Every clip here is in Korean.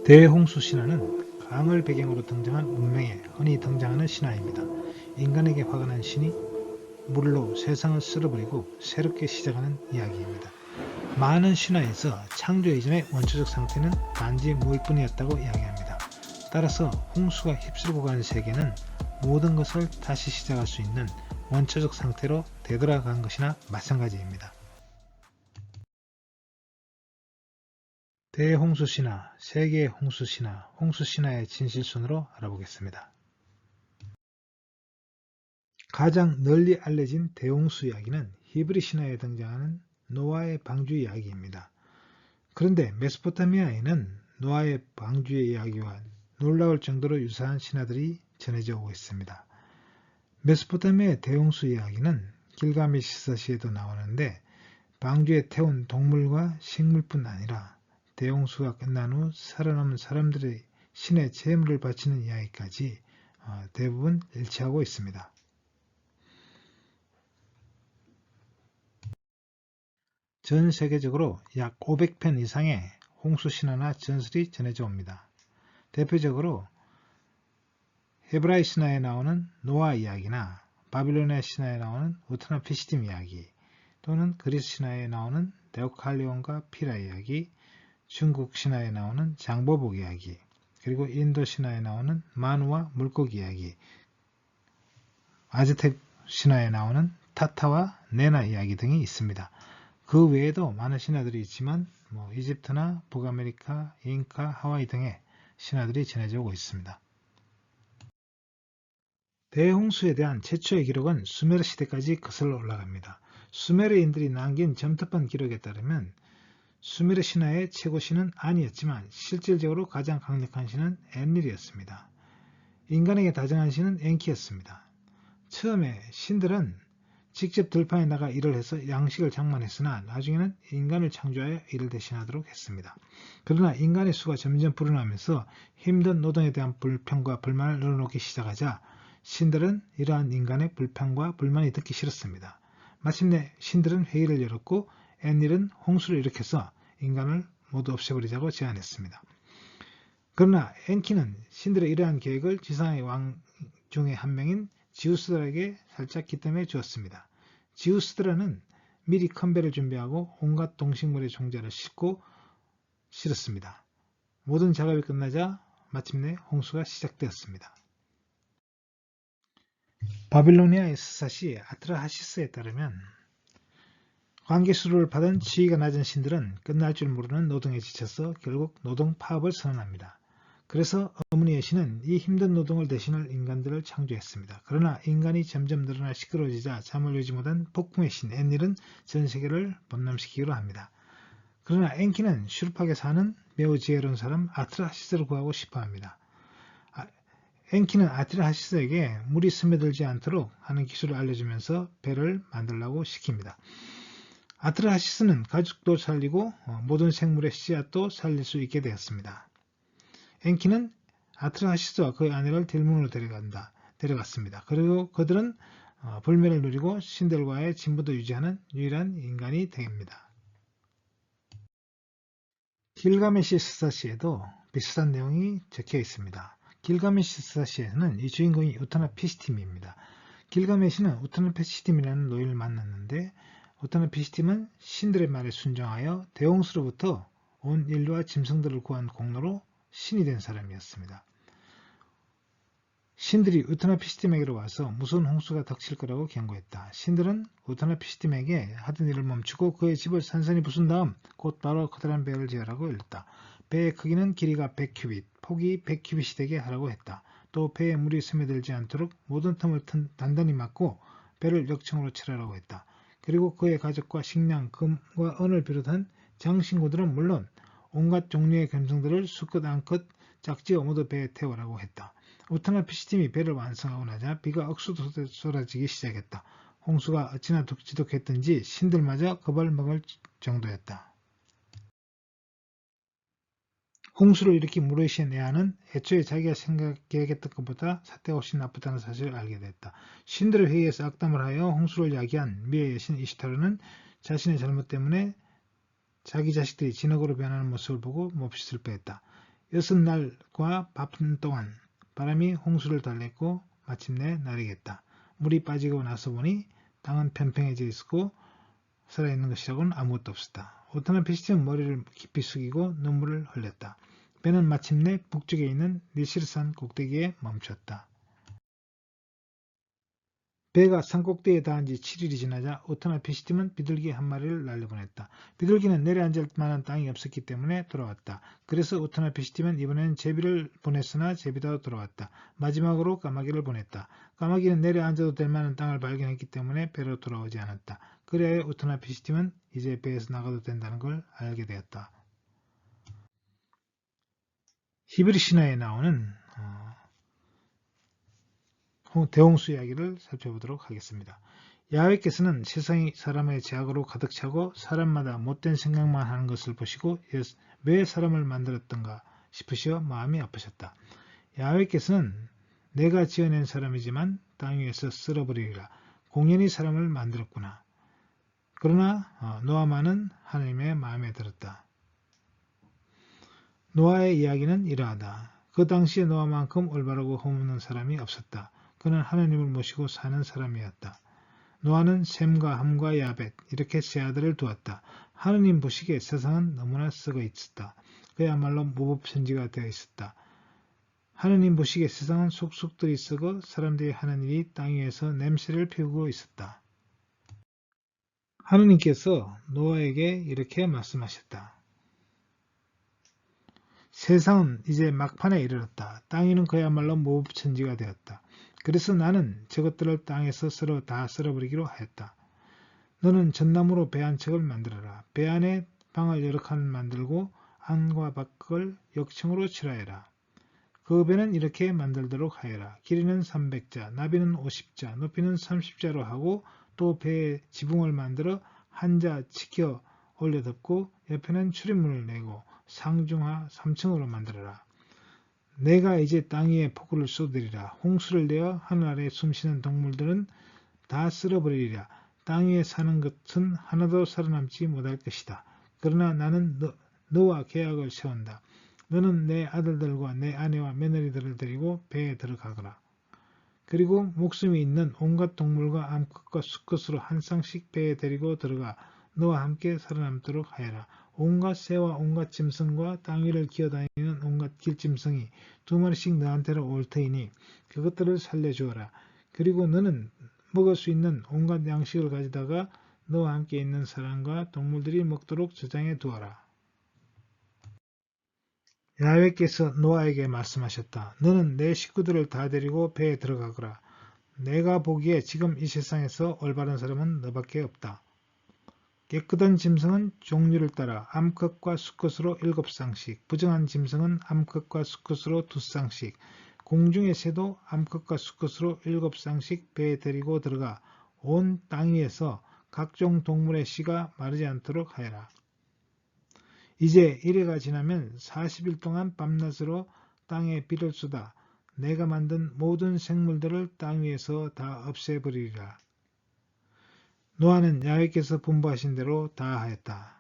대홍수 신화는 강을 배경으로 등장한 운명에 흔히 등장하는 신화입니다. 인간에게 화가 난 신이 물로 세상을 쓸어버리고 새롭게 시작하는 이야기입니다. 많은 신화에서 창조 이전의 원초적 상태는 단지 무일 뿐이었다고 이야기합니다. 따라서 홍수가 휩쓸고 간 세계는 모든 것을 다시 시작할 수 있는 원초적 상태로 되돌아간 것이나 마찬가지입니다. 대홍수신화, 세계의 홍수신화, 홍수신화의 진실순으로 알아보겠습니다. 가장 널리 알려진 대홍수 이야기는 히브리 신화에 등장하는 노아의 방주 이야기입니다. 그런데 메소포타미아에는 노아의 방주의 이야기와 놀라울 정도로 유사한 신화들이 전해져 오고 있습니다. 메소포타미아의 대홍수 이야기는 길가메시사시에도 나오는데 방주에 태운 동물과 식물뿐 아니라 대홍수가 끝난 후 살아남은 사람들의 신의 제물을 바치는 이야기까지 대부분 일치하고 있습니다. 전 세계적으로 약 500편 이상의 홍수 신화나 전설이 전해져 옵니다. 대표적으로 헤브라이 신화에 나오는 노아 이야기나 바빌로니아 신화에 나오는 우트나피시딤 이야기, 또는 그리스 신화에 나오는 데오칼리온과 피라 이야기, 중국 신화에 나오는 장보복 이야기, 그리고 인도 신화에 나오는 마누와 물고기 이야기, 아즈텍 신화에 나오는 타타와 네나 이야기 등이 있습니다. 그 외에도 많은 신화들이 있지만 이집트나 북아메리카, 잉카, 하와이 등의 신화들이 전해져 오고 있습니다. 대홍수에 대한 최초의 기록은 수메르 시대까지 거슬러 올라갑니다. 수메르인들이 남긴 점토판 기록에 따르면 수메르 신화의 최고 신은 아니었지만 실질적으로 가장 강력한 신은 엔릴이었습니다. 인간에게 다정한 신은 엔키였습니다. 처음에 신들은 직접 들판에 나가 일을 해서 양식을 장만했으나 나중에는 인간을 창조하여 일을 대신하도록 했습니다. 그러나 인간의 수가 점점 불어나면서 힘든 노동에 대한 불평과 불만을 늘어놓기 시작하자 신들은 이러한 인간의 불평과 불만이 듣기 싫었습니다. 마침내 신들은 회의를 열었고 엔릴은 홍수를 일으켜서 인간을 모두 없애버리자고 제안했습니다. 그러나 엔키는 신들의 이러한 계획을 지상의 왕 중에 한 명인 지우스들에게 살짝 기뜸해 주었습니다. 지우스들은 미리 큰 배를 준비하고 온갖 동식물의 종자를 싣고 실었습니다. 모든 작업이 끝나자 마침내 홍수가 시작되었습니다. 바빌로니아의 스사시 아트라하시스에 따르면 관계수를 받은 지위가 낮은 신들은 끝날 줄 모르는 노동에 지쳐서 결국 노동 파업을 선언합니다. 그래서 어머니의 신은 이 힘든 노동을 대신할 인간들을 창조했습니다. 그러나 인간이 점점 늘어나 시끄러워지자 잠을 이루지 못한 폭풍의 신 엔릴은 전 세계를 범람시키기로 합니다. 그러나 엔키는 슈르팍에 사는 매우 지혜로운 사람 아트라하시스를 구하고 싶어합니다. 엔키는 아트라하시스에게 물이 스며들지 않도록 하는 기술을 알려주면서 배를 만들라고 시킵니다. 아트라하시스는 가죽도 살리고 모든 생물의 씨앗도 살릴 수 있게 되었습니다. 엔키는 아트라하시스와 그의 아내를 딜문으로 데려갔습니다. 그리고 그들은 불멸을 누리고 신들과의 진보도 유지하는 유일한 인간이 됩니다. 길가메시 스사시에도 비슷한 내용이 적혀 있습니다. 길가메시 스사시에는 이 주인공이 우타나피시딤입니다. 길가메시는 우타나피시딤이라는 노인을 만났는데 우타나피시딤은 신들의 말에 순종하여 대홍수로부터 온 인류와 짐승들을 구한 공로로 신이 된 사람이었습니다. 신들이 우타나피시딤에게로 와서 무서운 홍수가 닥칠 거라고 경고했다. 신들은 우타나피시딤에게 하던 일을 멈추고 그의 집을 산산히 부순 다음 곧바로 커다란 배를 지으라고 일렀다. 배의 크기는 길이가 100큐빗, 폭이 100큐빗이 되게 하라고 했다. 또 배에 물이 스며들지 않도록 모든 틈을 단단히 막고 배를 역청으로 칠하라고 했다. 그리고 그의 가족과 식량, 금과 은을 비롯한 장신구들은 물론 온갖 종류의 짐승들을 수컷 암컷 짝지어 모두 배에 태우라고 했다. 우타나피시딤이 배를 완성하고 나자 비가 억수로 쏟아지기 시작했다. 홍수가 어찌나 지독했던지 신들마저 겁을 먹을 정도였다. 홍수를 일으킨 무르시의 내아는 애초에 자기가 계획했던 것보다 사태가 훨씬 나쁘다는 사실을 알게 됐다. 신들의 회의에서 악담을 하여 홍수를 야기한 미의 여신 이시타르는 자신의 잘못 때문에 자기 자식들이 진흙으로 변하는 모습을 보고 몹시 슬퍼했다. 6날과 밤 동안 바람이 홍수를 달랬고 마침내 날이겠다. 물이 빠지고 나서 보니 땅은 평평해져 있고 살아있는 것이라고는 아무것도 없었다. 오타나 피시티는 머리를 깊이 숙이고 눈물을 흘렸다. 배는 마침내 북쪽에 있는 니시르산 꼭대기에 멈췄다. 배가 산꼭대기에 닿은 지 7일이 지나자 오타나 피시팀은 비둘기 한 마리를 날려보냈다. 비둘기는 내려앉을 만한 땅이 없었기 때문에 돌아왔다. 그래서 오타나 피시팀은 이번에는 제비를 보냈으나 제비도 돌아왔다. 마지막으로 까마귀를 보냈다. 까마귀는 내려앉아도 될 만한 땅을 발견했기 때문에 배로 돌아오지 않았다. 그래야 오타나 피시팀은 이제 배에서 나가도 된다는 걸 알게 되었다. 히브리 신화에 나오는 대홍수 이야기를 살펴보도록 하겠습니다. 야훼께서는 세상이 사람의 죄악으로 가득 차고 사람마다 못된 생각만 하는 것을 보시고 왜 사람을 만들었던가 싶으시어 마음이 아프셨다. 야훼께서는 내가 지어낸 사람이지만 땅 위에서 쓸어버리리라. 공연히 사람을 만들었구나. 그러나 노아만은 하나님의 마음에 들었다. 노아의 이야기는 이러하다. 그 당시에 노아만큼 올바르고 흠없는 사람이 없었다. 그는 하나님을 모시고 사는 사람이었다. 노아는 셈과 함과 야벳 이렇게 세 아들을 두었다. 하느님 보시기에 세상은 너무나 썩어 있었다. 그야말로 무법천지가 되어 있었다. 하느님 보시기에 세상은 속속들이 썩어 사람들이 하는 일이 땅 위에서 냄새를 피우고 있었다. 하느님께서 노아에게 이렇게 말씀하셨다. 세상은 이제 막판에 이르렀다. 땅 위는 그야말로 무법천지가 되었다. 그래서 나는 저것들을 땅에서 다 쓸어버리기로 하였다. 너는 전나무로 배 한 척을 만들어라. 배 안에 방을 여러 칸 만들고 안과 밖을 역청으로 칠하여라. 그 배는 이렇게 만들도록 하여라. 길이는 300자, 나비는 50자, 높이는 30자로 하고 또 배에 지붕을 만들어 한 자 치켜 올려 덮고 옆에는 출입문을 내고 상중하 3층으로 만들어라. 내가 이제 땅 위에 폭우를 쏟으리라. 홍수를 내어 하늘 아래 숨쉬는 동물들은 다 쓸어버리리라. 땅 위에 사는 것은 하나도 살아남지 못할 것이다. 그러나 나는 너와 계약을 세운다. 너는 내 아들들과 내 아내와 며느리들을 데리고 배에 들어가거라. 그리고 목숨이 있는 온갖 동물과 암컷과 수컷으로 한 쌍씩 배에 데리고 들어가 너와 함께 살아남도록 하여라. 온갖 새와 온갖 짐승과 땅 위를 기어다니는 온갖 길짐승이 2마리씩 너한테로 올 터이니 그것들을 살려주어라. 그리고 너는 먹을 수 있는 온갖 양식을 가져다가 너와 함께 있는 사람과 동물들이 먹도록 저장해 두어라. 야훼께서 노아에게 말씀하셨다. 너는 내 식구들을 다 데리고 배에 들어가거라. 내가 보기에 지금 이 세상에서 올바른 사람은 너밖에 없다. 깨끗한 짐승은 종류를 따라 암컷과 수컷으로 7쌍씩, 부정한 짐승은 암컷과 수컷으로 2쌍씩, 공중의 새도 암컷과 수컷으로 7쌍씩 배에 데리고 들어가 온 땅 위에서 각종 동물의 씨가 마르지 않도록 하여라. 이제 이래가 지나면 40일 동안 밤낮으로 땅에 비를 쏟아 내가 만든 모든 생물들을 땅 위에서 다 없애버리리라. 노아는 야훼께서 분부하신 대로 다 하였다.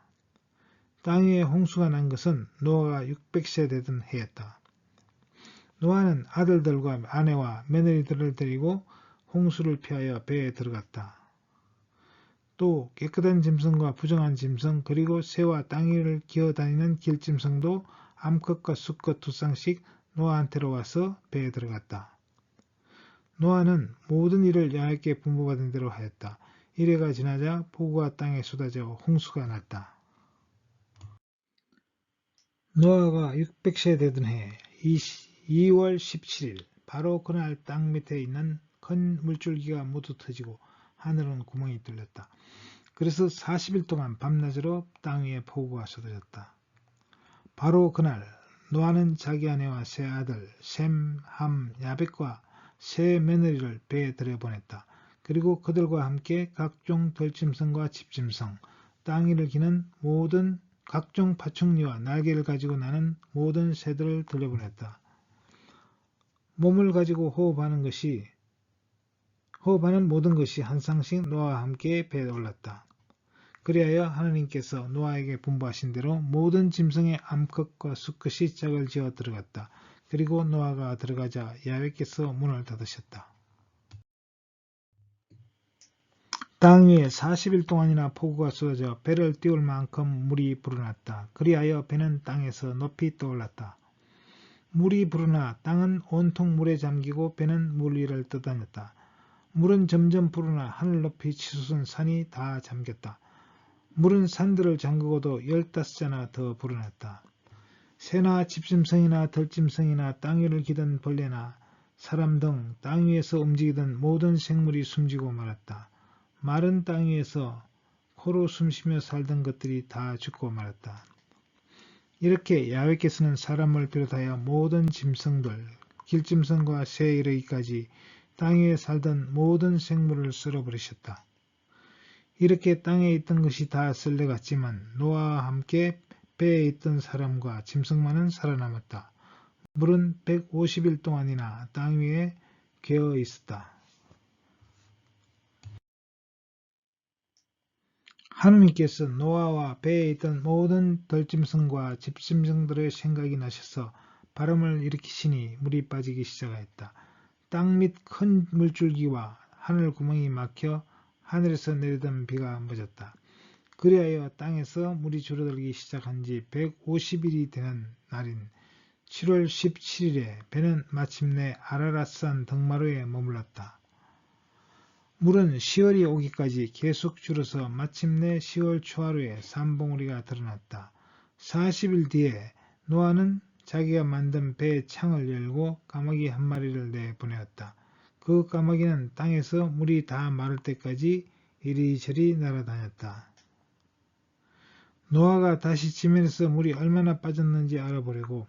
땅 위에 홍수가 난 것은 노아가 600세 되던 해였다. 노아는 아들들과 아내와 며느리들을 데리고 홍수를 피하여 배에 들어갔다. 또 깨끗한 짐승과 부정한 짐승 그리고 새와 땅 위를 기어다니는 길짐승도 암컷과 수컷 2쌍씩 노아한테로 와서 배에 들어갔다. 노아는 모든 일을 야훼께 분부받은 대로 하였다. 이래가 지나자 폭우가 땅에 쏟아져 홍수가 났다. 노아가 600세 되던 해 2월 17일 바로 그날 땅 밑에 있는 큰 물줄기가 모두 터지고 하늘은 구멍이 뚫렸다. 그래서 40일 동안 밤낮으로 땅 위에 폭우가 쏟아졌다. 바로 그날 노아는 자기 아내와 세 아들 셈, 함, 야벳과 세 며느리를 배에 들여보냈다. 그리고 그들과 함께 각종 들짐승과 집짐승, 땅 위를 기는 모든 각종 파충류와 날개를 가지고 나는 모든 새들을 들여보냈다. 몸을 가지고 호흡하는 모든 것이 한 쌍씩 노아와 함께 배에 올랐다. 그리하여 하나님께서 노아에게 분부하신 대로 모든 짐승의 암컷과 수컷이 짝을 지어 들어갔다. 그리고 노아가 들어가자 야훼께서 문을 닫으셨다. 땅 위에 40일 동안이나 폭우가 쏟아져 배를 띄울 만큼 물이 불어났다. 그리하여 배는 땅에서 높이 떠올랐다. 물이 불어나 땅은 온통 물에 잠기고 배는 물 위를 떠다녔다. 물은 점점 불어나 하늘 높이 치솟은 산이 다 잠겼다. 물은 산들을 잠그고도 15자나 더 불어났다. 새나 집짐승이나 들짐승이나 땅 위를 기던 벌레나 사람 등 땅 위에서 움직이던 모든 생물이 숨지고 말았다. 마른 땅 위에서 코로 숨쉬며 살던 것들이 다 죽고 말았다. 이렇게 야훼께서는 사람을 비롯하여 모든 짐승들, 길짐승과 새에 이르기까지 땅 위에 살던 모든 생물을 쓸어버리셨다. 이렇게 땅에 있던 것이 다 쓸려갔지만 노아와 함께 배에 있던 사람과 짐승만은 살아남았다. 물은 150일 동안이나 땅 위에 괴어 있었다. 하느님께서 노아와 배에 있던 모든 들짐승과 집짐승들의 생각이 나셔서 바람을 일으키시니 물이 빠지기 시작하였다. 땅 밑 큰 물줄기와 하늘 구멍이 막혀 하늘에서 내리던 비가 멎었다. 그리하여 땅에서 물이 줄어들기 시작한 지 150일이 되는 날인 7월 17일에 배는 마침내 아라랏산 등마루에 머물렀다. 물은 10월이 오기까지 계속 줄어서 마침내 10월 초하루에 산봉우리가 드러났다. 40일 뒤에 노아는 자기가 만든 배의 창을 열고 까마귀 한 마리를 내보내었다. 그 까마귀는 땅에서 물이 다 마를 때까지 이리저리 날아다녔다. 노아가 다시 지면에서 물이 얼마나 빠졌는지 알아보려고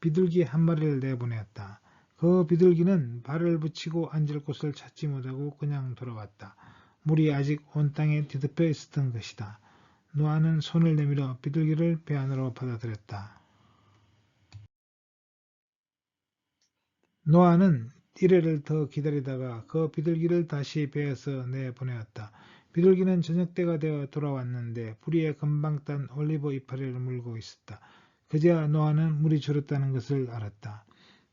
비둘기 한 마리를 내보내었다. 그 비둘기는 발을 붙이고 앉을 곳을 찾지 못하고 그냥 돌아왔다. 물이 아직 온 땅에 뒤덮여 있었던 것이다. 노아는 손을 내밀어 비둘기를 배 안으로 받아들였다. 노아는 이래를 더 기다리다가 그 비둘기를 다시 배에서 내보내었다. 비둘기는 저녁때가 되어 돌아왔는데 뿌리에 금방 딴 올리브 이파리를 물고 있었다. 그제야 노아는 물이 줄었다는 것을 알았다.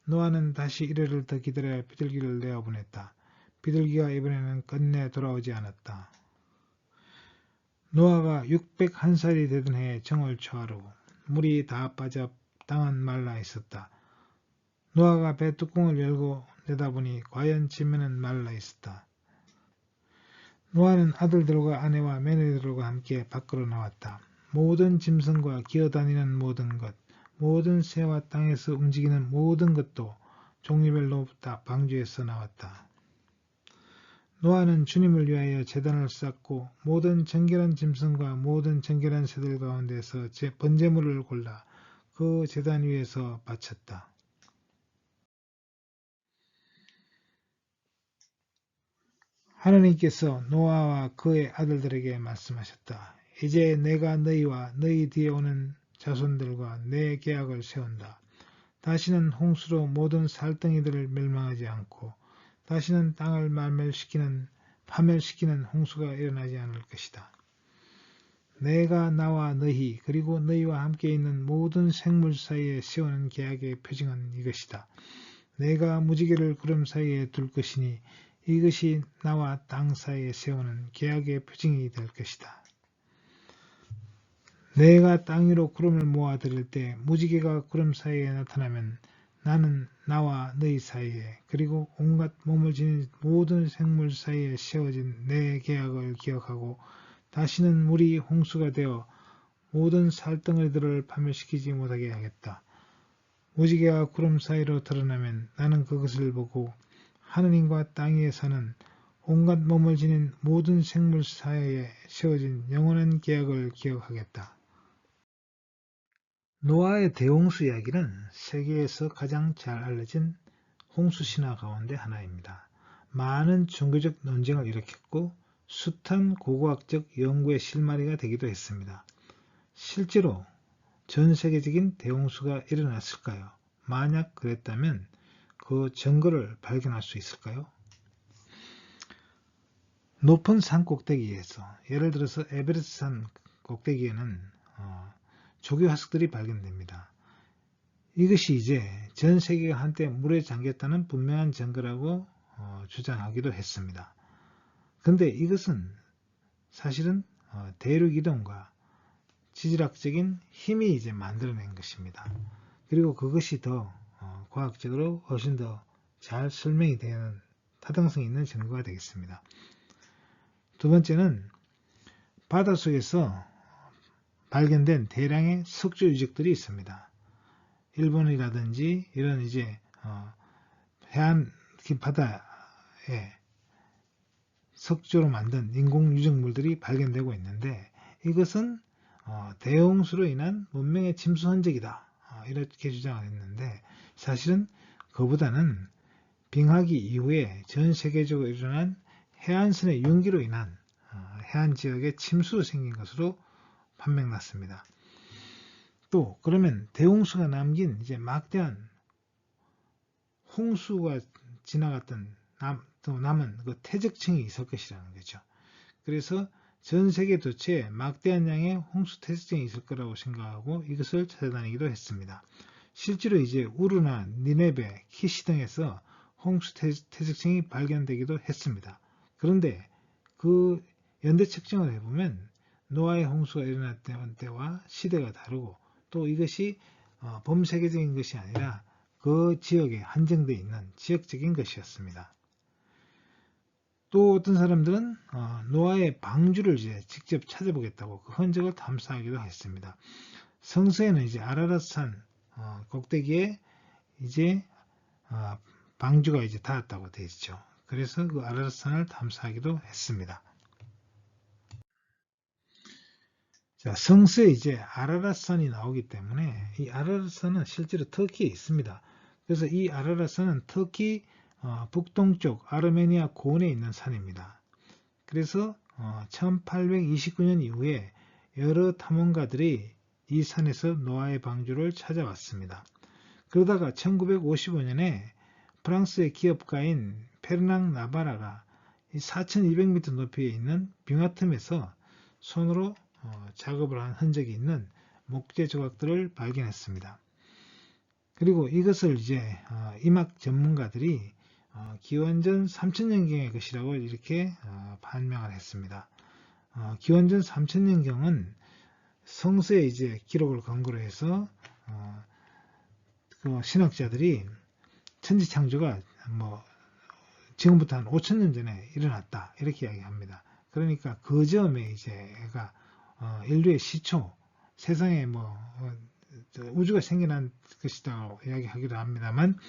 노아는 다시 이래를 더 기다려 비둘기를 내어보냈다. 비둘기가 이번에는 끝내 돌아오지 않았다. 노아가 601살이 되던 해 정월 초하루 물이 다 빠져 땅은 말라 있었다. 노아가 배 뚜껑을 열고 내다보니 과연 지면은 말라 있었다. 노아는 아들들과 아내와 며느리들과 함께 밖으로 나왔다. 모든 짐승과 기어다니는 모든 것, 모든 새와 땅에서 움직이는 모든 것도 종류별로 다 방주에서 나왔다. 노아는 주님을 위하여 제단을 쌓고 모든 정결한 짐승과 모든 정결한 새들 가운데서 번제물을 골라 그 제단 위에서 바쳤다. 하느님께서 노아와 그의 아들들에게 말씀하셨다. 이제 내가 너희와 너희 뒤에 오는 자손들과 내 계약을 세운다. 다시는 홍수로 모든 살덩이들을 멸망하지 않고 다시는 땅을 파멸시키는 홍수가 일어나지 않을 것이다. 내가 나와 너희 그리고 너희와 함께 있는 모든 생물 사이에 세우는 계약의 표징은 이것이다. 내가 무지개를 구름 사이에 둘 것이니 이것이 나와 땅 사이에 세우는 계약의 표징이 될 것이다. 내가 땅 위로 구름을 모아들일 때 무지개가 구름 사이에 나타나면 나는 나와 너희 사이에 그리고 온갖 몸을 지닌 모든 생물 사이에 세워진 내 계약을 기억하고 다시는 물이 홍수가 되어 모든 살덩어리들을 파멸시키지 못하게 하겠다. 무지개가 구름 사이로 드러나면 나는 그것을 보고 하느님과 땅 위에 사는 온갖 몸을 지닌 모든 생물 사이에 세워진 영원한 계약을 기억하겠다. 노아의 대홍수 이야기는 세계에서 가장 잘 알려진 홍수 신화 가운데 하나입니다. 많은 종교적 논쟁을 일으켰고 숱한 고고학적 연구의 실마리가 되기도 했습니다. 실제로 전 세계적인 대홍수가 일어났을까요? 만약 그랬다면 그 증거를 발견할 수 있을까요? 높은 산 꼭대기에서, 예를 들어서 에베레스트 산 꼭대기에는 조개 화석들이 발견됩니다. 이것이 이제 전 세계가 한때 물에 잠겼다는 분명한 증거라고 주장하기도 했습니다. 근데 이것은 사실은 대륙 이동과 지질학적인 힘이 이제 만들어낸 것입니다. 그리고 그것이 더 과학적으로 훨씬 더 잘 설명이 되는 타당성 있는 증거가 되겠습니다. 두 번째는 바닷속에서 발견된 대량의 석조 유적들이 있습니다. 일본이라든지 이런 이제 해안 바다에 석조로 만든 인공 유적물들이 발견되고 있는데, 이것은 대홍수로 인한 문명의 침수 흔적이다, 이렇게 주장을 했는데, 사실은 그보다는 빙하기 이후에 전 세계적으로 일어난 해안선의 융기로 인한 해안 지역에 침수로 생긴 것으로 판명났습니다. 또 그러면 대홍수가 남긴 이제 막대한 홍수가 지나갔던 또 남은 그 퇴적층이 있을 것이라는 거죠. 그래서 전 세계 도처에 막대한 양의 홍수 퇴적층이 있을 거라고 생각하고 이것을 찾아다니기도 했습니다. 실제로 이제 우루나 니네베, 키시 등에서 홍수 퇴적층이 발견되기도 했습니다. 그런데 그 연대 측정을 해보면 노아의 홍수가 일어났던 때와 시대가 다르고, 또 이것이 범세계적인 것이 아니라 그 지역에 한정되어 있는 지역적인 것이었습니다. 또 어떤 사람들은 노아의 방주를 이제 직접 찾아보겠다고 그 흔적을 탐사하기도 했습니다. 성서에는 이제 아라랏산 꼭대기에 이제 방주가 이제 닿았다고 되어 있죠. 그래서 그 아라랏산을 탐사하기도 했습니다. 자, 성서에 이제 아라랏산이 나오기 때문에 이 아라랏산은 실제로 터키에 있습니다. 그래서 이 아라랏산은 터키 북동쪽 아르메니아 고원에 있는 산입니다. 그래서 1829년 이후에 여러 탐험가들이 이 산에서 노아의 방주를 찾아왔습니다. 그러다가 1955년에 프랑스의 기업가인 페르낭 나바라가 4200m 높이에 있는 빙하 틈에서 손으로 작업을 한 흔적이 있는 목재 조각들을 발견했습니다. 그리고 이것을 이제 임학 전문가들이 기원전 3000년경의 것이라고 이렇게 판명을 했습니다. 기원전 3000년경은 성서의 이제 기록을 근거로 해서 그 신학자들이 천지창조가 지금부터 한 5000년 전에 일어났다, 이렇게 이야기합니다. 그러니까 그 점에 이제가 인류의 시초, 세상에 우주가 생겨난 것이다 이야기하기도 합니다만,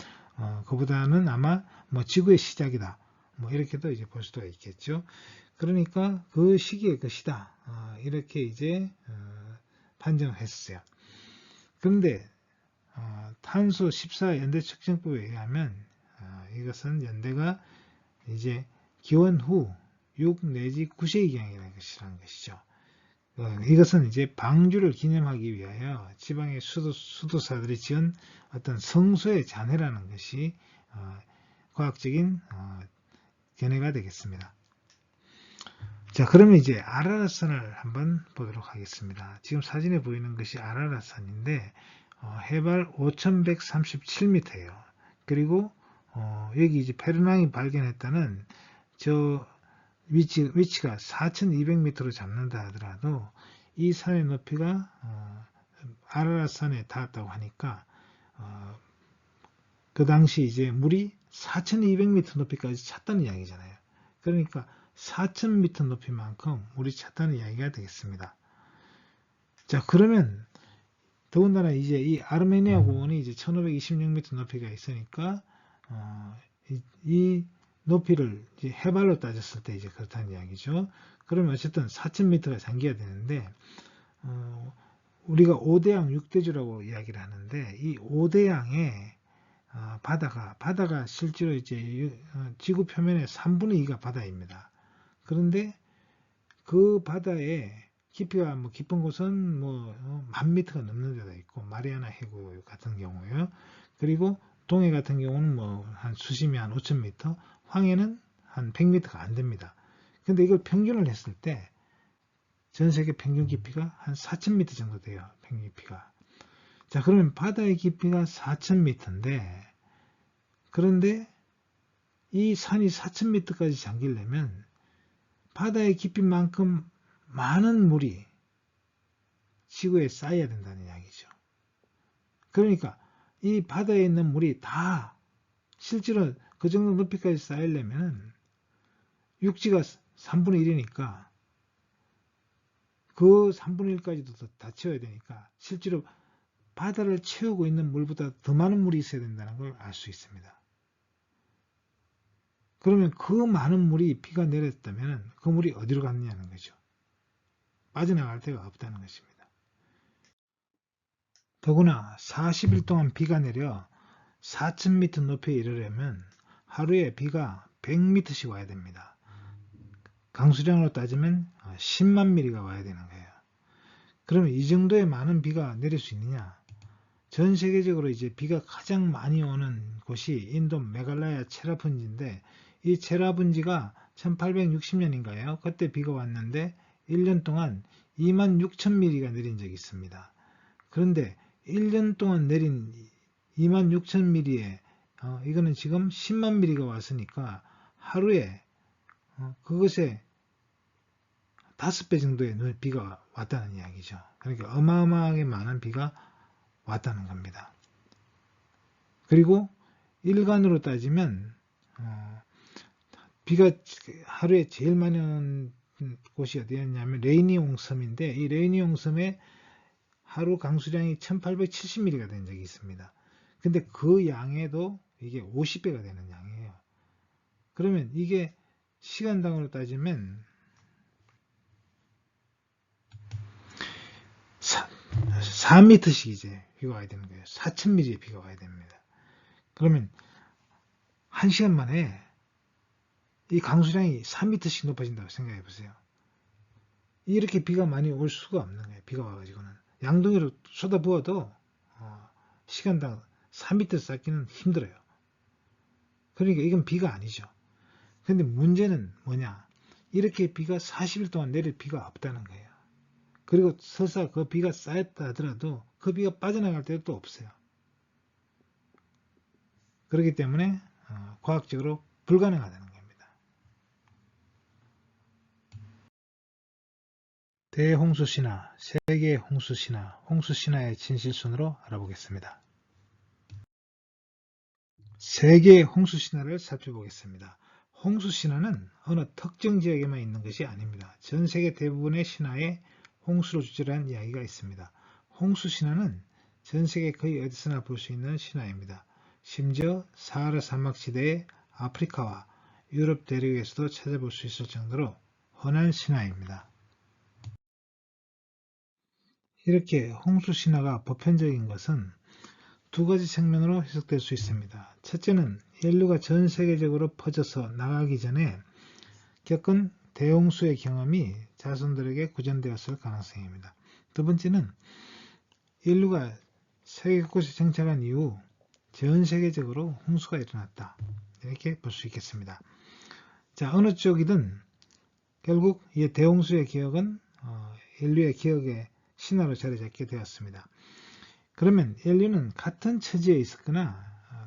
그보다는 아마 지구의 시작이다, 이렇게도 이제 볼 수도 있겠죠. 그러니까 그 시기의 것이다, 이렇게 이제 판정을 했어요. 그런데 탄소 14 연대 측정법에 의하면 이것은 연대가 이제 기원 후 6 내지 9세기경이라는 것이죠. 이것은 이제 방주를 기념하기 위하여 지방의 수도사들이 지은 어떤 성소의 잔해라는 것이 과학적인 견해가 되겠습니다. 자, 그러면 이제 아라랏산을 한번 보도록 하겠습니다. 지금 사진에 보이는 것이 아라랏산인데 해발 5137m예요. 그리고 여기 이제 페르낭이 발견했다는 저 위치가 4200m로 잡는다 하더라도 이 산의 높이가 아라랏산에 닿았다고 하니까 그 당시 이제 물이 4200m 높이까지 찼다는 이야기잖아요. 그러니까 4000m 높이만큼 물이 찼다는 이야기가 되겠습니다. 자, 그러면 더군다나 이제 이 아르메니아 고원이 이제 1526m 높이가 있으니까 이 높이를 이제 해발로 따졌을 때 이제 그렇다는 이야기죠. 그러면 어쨌든 4000m가 잠겨야 되는데 우리가 5대양 6대주라고 이야기를 하는데, 이 5대양의 바다가 실제로 이제 지구 표면의 3분의 2가 바다입니다. 그런데 그 바다의 깊이가 깊은 곳은 1000m가 넘는 데도 있고, 마리아나 해구 같은 경우요. 그리고 동해 같은 경우는 한 수심이 한 5000m, 황해는 한 100m가 안 됩니다. 근데 이걸 평균을 했을 때 전 세계 평균 깊이가 한 4,000m 정도 돼요. 평균 깊이가. 자, 그러면 바다의 깊이가 4,000m인데, 그런데 이 산이 4,000m까지 잠기려면 바다의 깊이만큼 많은 물이 지구에 쌓여야 된다는 이야기죠. 그러니까 이 바다에 있는 물이 다 실제로 그 정도 높이까지 쌓이려면 육지가 3분의 1이니까 그 3분의 1까지도 다 채워야 되니까 실제로 바다를 채우고 있는 물보다 더 많은 물이 있어야 된다는 걸 알 수 있습니다. 그러면 그 많은 물이 비가 내렸다면 그 물이 어디로 갔느냐는 거죠. 빠져나갈 데가 없다는 것입니다. 더구나 40일 동안 비가 내려 4,000m 높이에 이르려면 하루에 비가 100m씩 와야 됩니다. 강수량으로 따지면 10만 mm가 와야 되는 거예요. 그러면 이 정도의 많은 비가 내릴 수 있느냐? 전 세계적으로 이제 비가 가장 많이 오는 곳이 인도 메갈라야 체라푼지인데, 이 체라푼지가 1860년인가요? 그때 비가 왔는데 1년 동안 26,000mm가 내린 적이 있습니다. 그런데 1년 동안 내린 26,000mm에 이거는 지금 10만 mm가 왔으니까 하루에 그것에 5배 정도의 비가 왔다는 이야기죠. 그러니까 어마어마하게 많은 비가 왔다는 겁니다. 그리고 일간으로 따지면 비가 하루에 제일 많이 오는 곳이 어디였냐면 레이니옹 섬인데, 이 레이니옹 섬에 하루 강수량이 1870mm가 된 적이 있습니다. 근데 그 양에도 이게 50배가 되는 양이에요. 그러면 이게 시간당으로 따지면 4m씩 이제 비가 와야 되는 거예요. 4,000mm의 비가 와야 됩니다. 그러면 1시간 만에 이 강수량이 4m씩 높아진다고 생각해 보세요. 이렇게 비가 많이 올 수가 없는 거예요. 비가 와가지고는. 양동이로 쏟아부어도 시간당 4m 쌓기는 힘들어요. 그러니까 이건 비가 아니죠. 근데 문제는 뭐냐? 이렇게 비가 40일 동안 내릴 비가 없다는 거예요. 그리고 설사 그 비가 쌓였다 하더라도 그 비가 빠져나갈 때도 없어요. 그렇기 때문에 과학적으로 불가능하다는 겁니다. 대홍수신화, 세계 홍수신화, 홍수신화의 진실순으로 알아보겠습니다. 세계 홍수신화를 살펴보겠습니다. 홍수신화는 어느 특정 지역에만 있는 것이 아닙니다. 전 세계 대부분의 신화에 홍수를 주제로 한 이야기가 있습니다. 홍수신화는 전 세계 거의 어디서나 볼 수 있는 신화입니다. 심지어 사하라 사막지대의 아프리카와 유럽 대륙에서도 찾아볼 수 있을 정도로 흔한 신화입니다. 이렇게 홍수신화가 보편적인 것은 두 가지 측면으로 해석될 수 있습니다. 첫째는 인류가 전 세계적으로 퍼져서 나가기 전에 겪은 대홍수의 경험이 자손들에게 구전되었을 가능성입니다. 두 번째는 인류가 세계 곳에 정착한 이후 전 세계적으로 홍수가 일어났다. 이렇게 볼 수 있겠습니다. 자, 어느 쪽이든 결국 이 대홍수의 기억은 인류의 기억의 신화로 자리 잡게 되었습니다. 그러면 인류는 같은 처지에 있었거나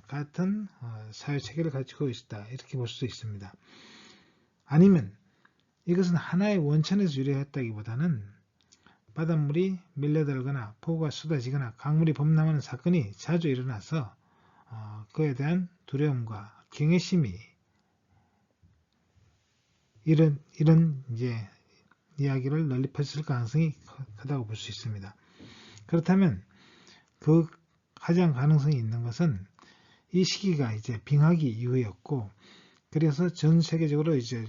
같은 사회체계를 가지고 있었다. 이렇게 볼 수 있습니다. 아니면 이것은 하나의 원천에서 유래했다기보다는 바닷물이 밀려들거나 폭우가 쏟아지거나 강물이 범람하는 사건이 자주 일어나서 그에 대한 두려움과 경외심이 이런 이제 이야기를 널리 퍼졌을 가능성이 크다고 볼 수 있습니다. 그렇다면 그 가장 가능성이 있는 것은 이 시기가 이제 빙하기 이후였고, 그래서 전 세계적으로 이제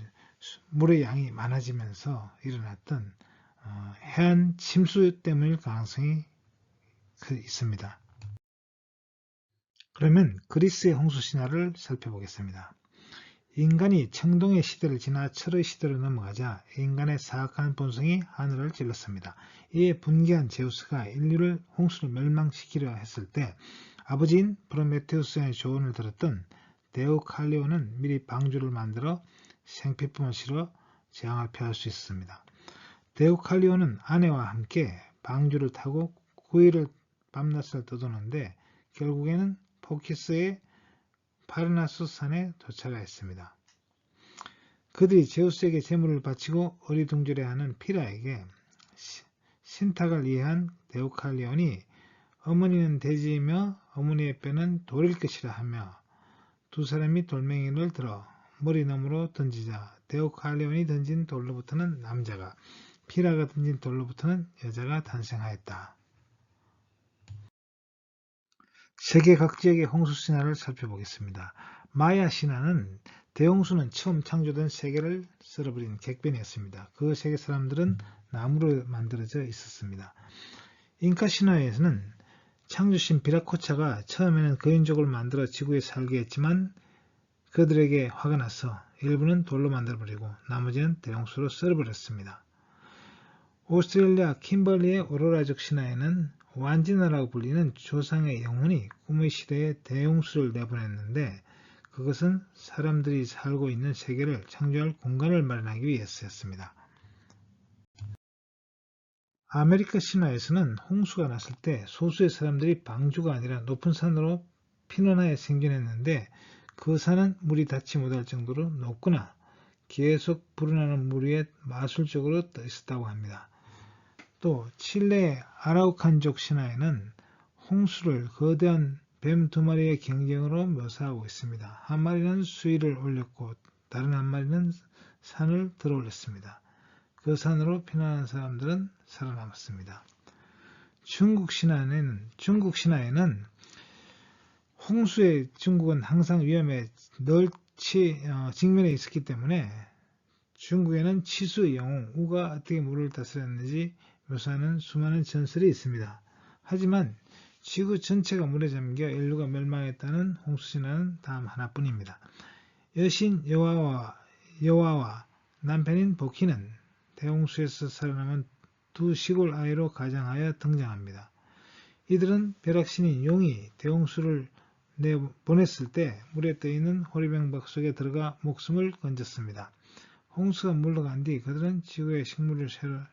물의 양이 많아지면서 일어났던 해안 침수 때문일 가능성이 있습니다. 그러면 그리스의 홍수 신화를 살펴보겠습니다. 인간이 청동의 시대를 지나 철의 시대로 넘어가자 인간의 사악한 본성이 하늘을 찔렀습니다. 이에 분개한 제우스가 인류를 홍수로 멸망시키려 했을 때 아버지인 프로메테우스의 조언을 들었던 데우칼리오는 미리 방주를 만들어 생필품을 실어 재앙을 피할 수 있었습니다. 데우칼리오는 아내와 함께 방주를 타고 9일을 밤낮을 떠도는데 결국에는 포키스의 파르나수 산에 도착하였습니다. 그들이 제우스에게 제물을 바치고 어리둥절해하는 피라에게 신탁을 이해한 데우칼리온이 어머니는 돼지이며 어머니의 뼈는 돌일 것이라 하며 두 사람이 돌멩이를 들어 머리 너머로 던지자 데우칼리온이 던진 돌로부터는 남자가 피라가 던진 돌로부터는 여자가 탄생하였다. 세계 각 지역의 홍수 신화를 살펴보겠습니다. 마야 신화는 대홍수는 처음 창조된 세계를 쓸어버린 객변이었습니다. 그 세계 사람들은 나무로 만들어져 있었습니다. 잉카 신화에서는 창조신 비라코차가 처음에는 거인족을 만들어 지구에 살게 했지만 그들에게 화가 나서 일부는 돌로 만들어버리고 나머지는 대홍수로 썰어버렸습니다. 오스트레일리아 킴벌리의 오로라족 신화에는 완진화라고 불리는 조상의 영혼이 꿈의 시대에 대홍수를 내보냈는데 그것은 사람들이 살고 있는 세계를 창조할 공간을 마련하기 위해서였습니다. 아메리카 신화에서는 홍수가 났을 때 소수의 사람들이 방주가 아니라 높은 산으로 피난하여 생존했는데 그 산은 물이 닿지 못할 정도로 높거나 계속 불어나는 물 위에 마술적으로 떠 있었다고 합니다. 또 칠레의 아라우칸족 신화에는 홍수를 거대한 뱀 두 마리의 경쟁으로 묘사하고 있습니다. 한 마리는 수위를 올렸고 다른 한 마리는 산을 들어올렸습니다. 그 산으로 피난한 사람들은 살아남았습니다. 중국 신화에는 홍수에 중국은 항상 위험에 늘 직면해 있었기 때문에 중국에는 치수의 영웅 우가 어떻게 물을 다스렸는지 묘사하는 수많은 전설이 있습니다. 하지만 지구 전체가 물에 잠겨 인류가 멸망했다는 홍수신화는 다음 하나뿐입니다. 여신 여와와 남편인 보키는 대홍수에서 살아남은 두 시골 아이로 가장하여 등장합니다. 이들은 벼락신인 용이 대홍수를 내보냈을 때 물에 떠있는 호리병박 속에 들어가 목숨을 건졌습니다. 홍수가 물러간 뒤 그들은 지구에 식물을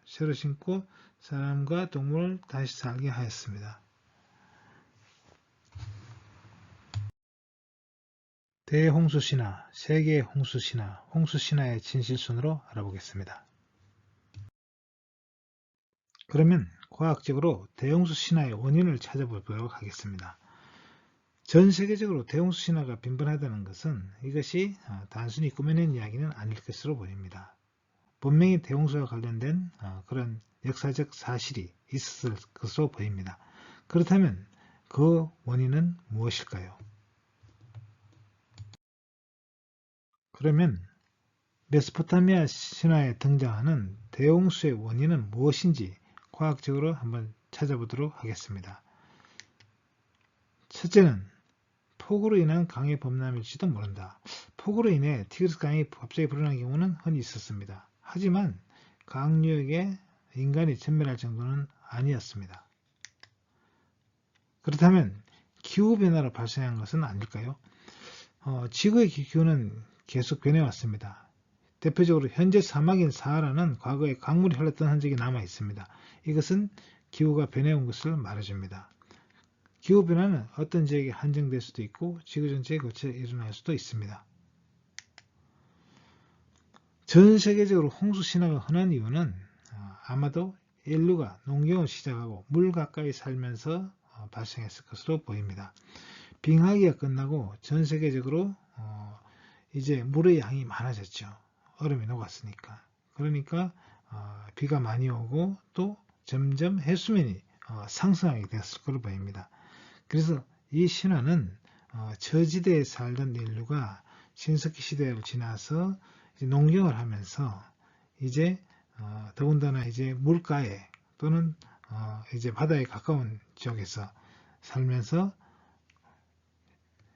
새로 심고 사람과 동물을 다시 살게 하였습니다. 대홍수신화, 세계의 홍수신화, 홍수신화의 진실순으로 알아보겠습니다. 그러면 과학적으로 대홍수신화의 원인을 찾아보도록 하겠습니다. 전 세계적으로 대홍수신화가 빈번하다는 것은 이것이 단순히 꾸며낸 이야기는 아닐 것으로 보입니다. 분명히 대홍수와 관련된 그런 역사적 사실이 있었을 것으로 보입니다. 그렇다면 그 원인은 무엇일까요? 그러면 메소포타미아 신화에 등장하는 대홍수의 원인은 무엇인지 과학적으로 한번 찾아보도록 하겠습니다. 첫째는 폭우로 인한 강의 범람일지도 모른다. 폭우로 인해 티그리스 강이 갑자기 불어난 경우는 흔히 있었습니다. 하지만 강유역에 인간이 전멸할 정도는 아니었습니다. 그렇다면 기후변화로 발생한 것은 아닐까요? 지구의 기후는 계속 변해왔습니다. 대표적으로 현재 사막인 사하라는 과거에 강물이 흘렀던 흔적이 남아 있습니다. 이것은 기후가 변해온 것을 말해줍니다. 기후변화는 어떤 지역에 한정될 수도 있고 지구 전체에 거쳐 일어날 수도 있습니다. 전 세계적으로 홍수 신화가 흔한 이유는 아마도 인류가 농경을 시작하고 물 가까이 살면서 발생했을 것으로 보입니다. 빙하기가 끝나고 전 세계적으로 이제 물의 양이 많아졌죠. 얼음이 녹았으니까. 그러니까 비가 많이 오고 또 점점 해수면이 상승하게 되었을 것으로 보입니다. 그래서 이 신화는 저지대에 살던 인류가 신석기 시대를 지나서 이제 농경을 하면서 이제 더군다나 이제 물가에 또는 이제 바다에 가까운 지역에서 살면서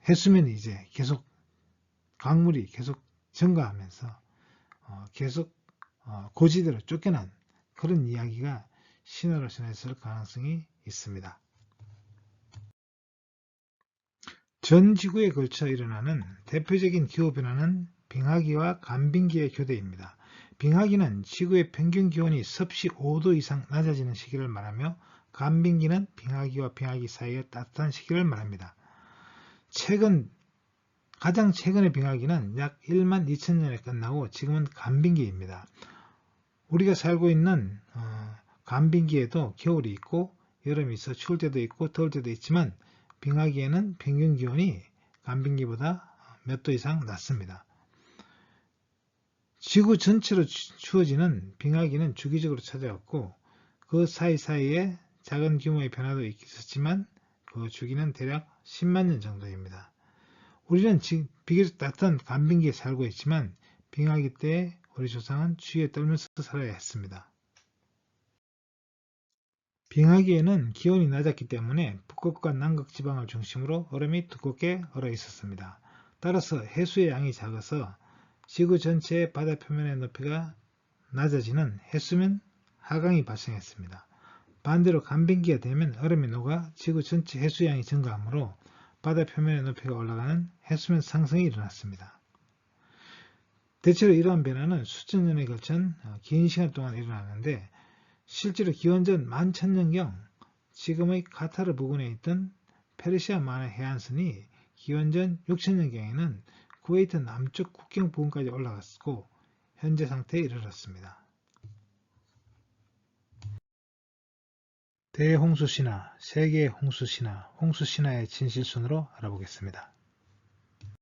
해수면이 이제 계속 강물이 계속 증가하면서 계속 고지대로 쫓겨난 그런 이야기가 신화로 전해질 가능성이 있습니다. 전 지구에 걸쳐 일어나는 대표적인 기후변화는 빙하기와 간빙기의 교대입니다. 빙하기는 지구의 평균 기온이 섭씨 5도 이상 낮아지는 시기를 말하며 간빙기는 빙하기와 빙하기 사이의 따뜻한 시기를 말합니다. 가장 최근의 빙하기는 약 1만 2천년에 끝나고 지금은 간빙기입니다. 우리가 살고 있는 간빙기에도 겨울이 있고 여름이 있어 추울 때도 있고 더울 때도 있지만 빙하기에는 평균 기온이 간빙기보다 몇 도 이상 낮습니다. 지구 전체로 추워지는 빙하기는 주기적으로 찾아왔고 그 사이사이에 작은 규모의 변화도 있었지만 그 주기는 대략 10만 년 정도입니다. 우리는 지금 비교적 따뜻한 간빙기에 살고 있지만 빙하기 때 우리 조상은 추위에 떨면서 살아야 했습니다. 빙하기에는 기온이 낮았기 때문에 북극과 남극 지방을 중심으로 얼음이 두껍게 얼어 있었습니다. 따라서 해수의 양이 작아서 지구 전체의 바다 표면의 높이가 낮아지는 해수면 하강이 발생했습니다. 반대로 간빙기가 되면 얼음이 녹아 지구 전체 해수양이 증가하므로 바다 표면의 높이가 올라가는 해수면 상승이 일어났습니다. 대체로 이러한 변화는 수천 년에 걸친 긴 시간 동안 일어나는데 실제로 기원전 11,000년경 지금의 카타르 부근에 있던 페르시아 만의 해안선이 기원전 6,000년경에는 쿠웨이트 남쪽 국경 부근까지 올라갔고 현재 상태에 이르렀습니다. 대홍수신화, 세계의 홍수신화, 홍수신화의 진실순으로 알아보겠습니다.